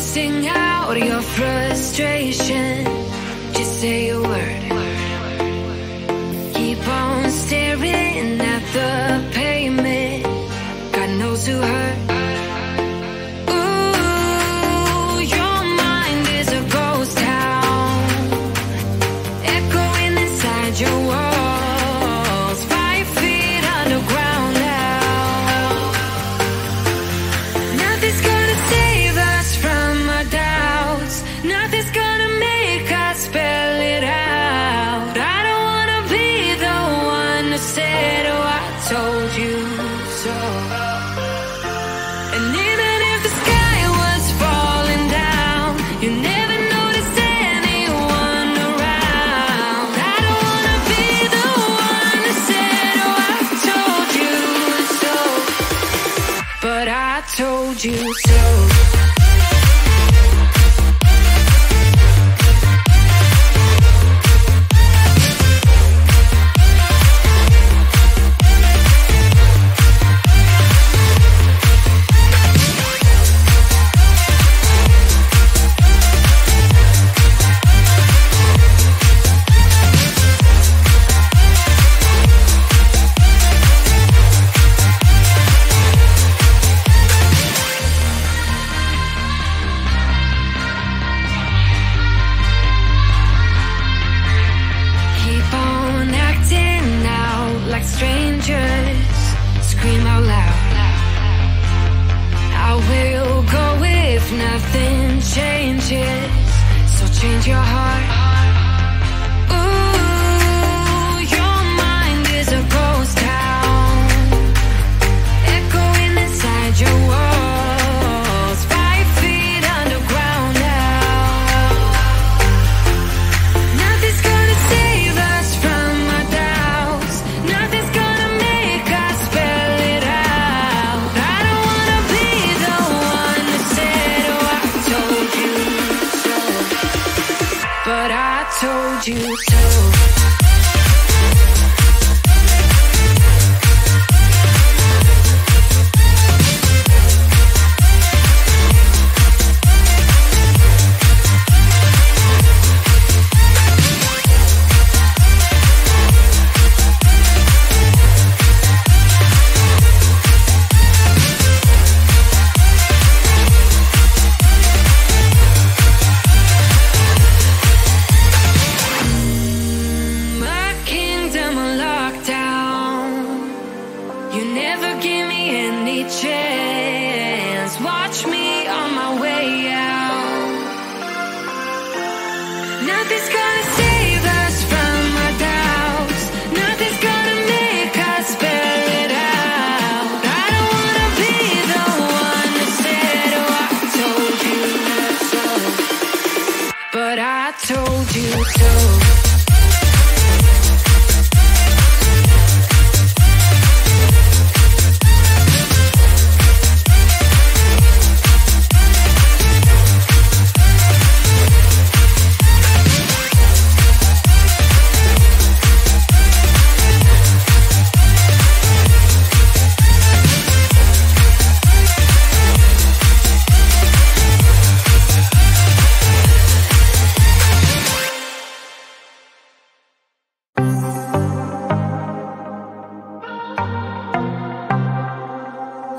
sing out your frustration. Just say a word. Keep on staring at the pavement. God knows who hurt. Ooh, your mind is a ghost town, echoing inside your walls, 5 feet underground now. Nothing's gonna save us from our doubts. Nothing's gonna make us spell it out. I don't wanna be the one who said, oh, I told you so. And even if the sky was falling down, you never noticed anyone around. I don't wanna be the one who said, oh, I told you so. But I told you so. Keep on acting out like strangers. Scream out loud. I will go if nothing changes. So change your heart. Ooh, your mind is a ghost town, echoing inside your walls, 5 feet underground now. Nothing's gonna save us from our doubts. Nothing's gonna make us spell it out. I don't wanna be the one who said, oh, I told you so. But I told you so. My kingdom on lockdown. You never give me any chance. Watch me on my way out. Nothing's gonna save us from our doubts. Nothing's gonna make us spell it out. I don't wanna be the one that said, oh, I told you so. But I told you so.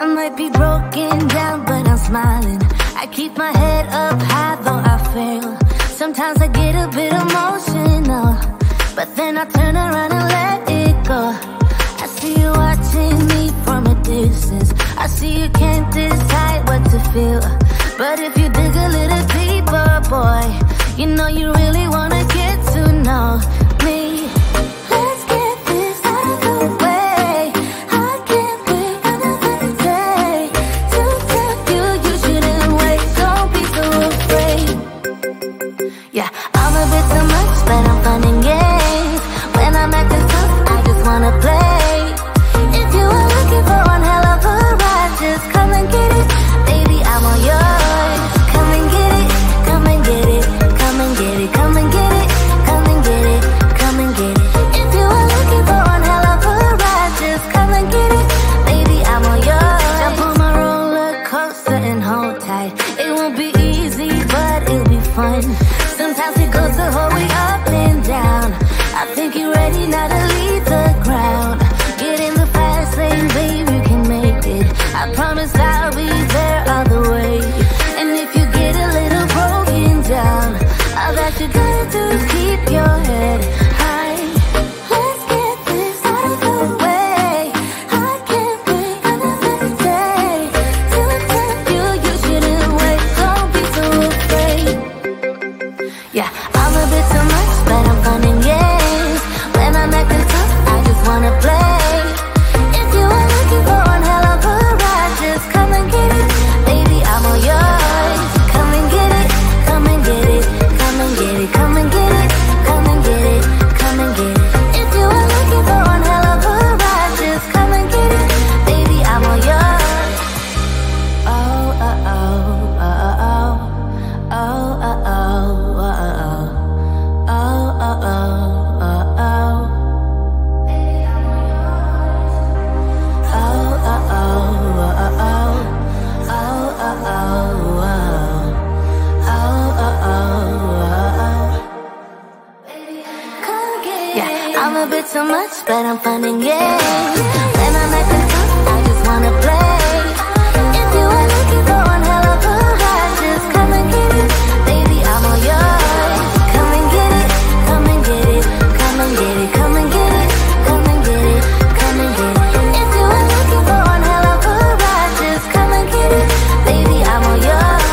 I might be broken down, but I'm smiling. I keep my head up high, though I fail. Sometimes I get a bit emotional, but then I turn around and let it go. I see you watching me from a distance. I see you can't decide what to feel. But if you dig a little deeper, boy, you know you really wanna get to know me. Let's get this out of the way. I can't wait another day to tell you you shouldn't wait. Don't be so afraid. Yeah, I'm a bit too much, but I'm fun and games. When I'm acting tough, I just wanna play. If you are looking for one hell of a ride, just come and get it. Baby, I'm all yours. Come and get it, come and get it, come and get it, come and get it, come and get it. down. Sometimes we go so hard, we up and down. I think you're ready now to leave the ground. Get in the fast lane, babe, you can make it. I promise I'll be there all the way. And if you get a little broken down, all that you gotta do is keep your head high. Let's get this out of the way. I can't wait another day to tell you you shouldn't wait. Don't be so afraid. Yeah, I'm a bit too much, but I'm fun and games. When I'm acting tough, I just wanna play. If you are looking for one hell of a ride, just come and get it. Baby, I'm all yours. Come and get it, come and get it, come and get it, come and get it, come and get it, come and get it. If you are looking for one hell of a ride, just come and get it. Baby, I'm all yours. Oh, oh, oh, oh, oh, oh, oh, oh, oh, oh, oh, oh, oh, oh. I'm a bit too much, but I'm fun and games. When I'm acting tough, I just wanna play. If you are looking for one hell of a ride, just come and get it. Baby, I'm all yours. Come and get it, come and get it, come and get it, come and get it, come and get it, come and get it. If you are looking for one hell of a ride, just come and get it. Baby, I'm all yours.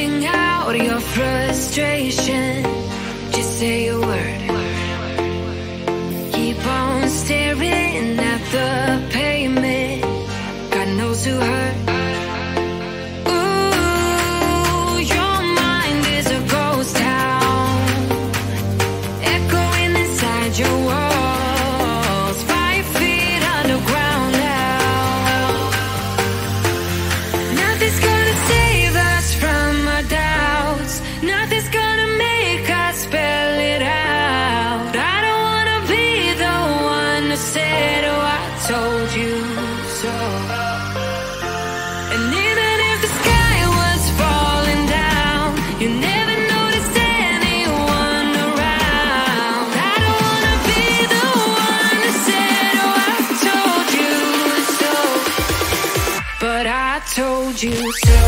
letting out your frustration. Just say a word. Keep on staring at the pavement. God knows who hurt. Ooh, your mind is a ghost town, echoing inside your walls, 5 feet underground now. Nothing's gonna save us from our doubts. Nothing's gonna make us spell it out. I don't wanna be the one to say, oh, I told you so. And even if the sky was falling down, you never noticed anyone around. I don't wanna be the one to say, oh, I told you so. But I told you so.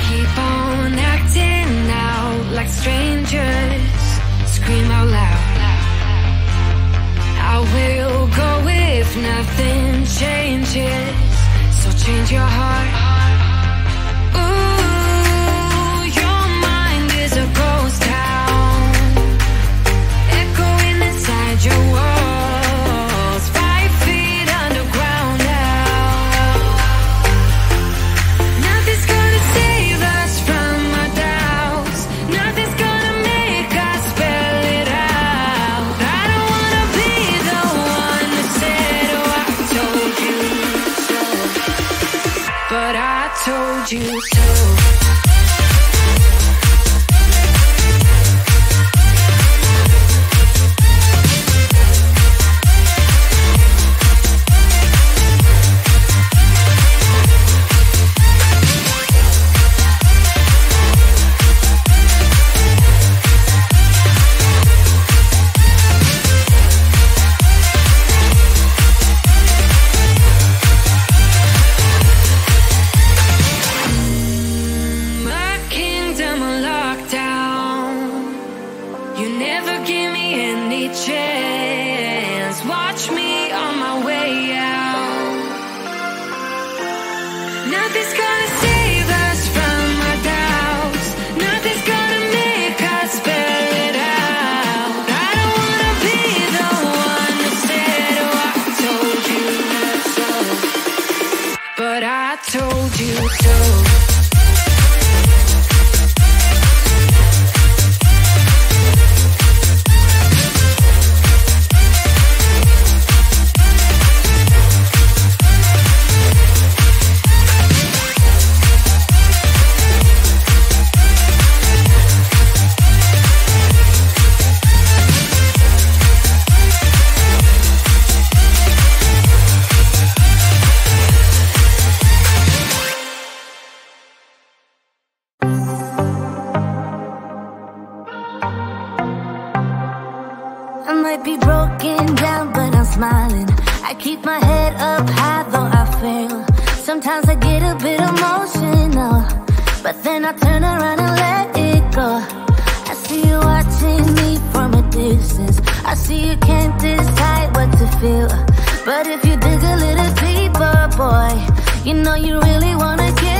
Keep on acting out like strangers. Scream out loud. I will go if nothing changes. So change your heart. Ooh, your mind is a ghost town, echoing inside your walls, 5 feet underground now. Nothing's gonna save us from our doubts. Nothing's gonna make us spell it out. I don't wanna be the one that said, oh, I told you so. But I told you so. My kingdom on lockdown. You never give me any chance. Watch me on my way out. Nothing's gonna save us from our doubts. Nothing's gonna make us spell it out. I don't wanna be the one that said, oh, I told you so. But I told you so. I might be broken down, but I'm smiling. I keep my head up high, though I fail. Sometimes I get a bit emotional, but then I turn around and let it go. I see you watching me from a distance. I see you can't decide what to feel, but if you dig a little deeper, boy, you know you really wanna get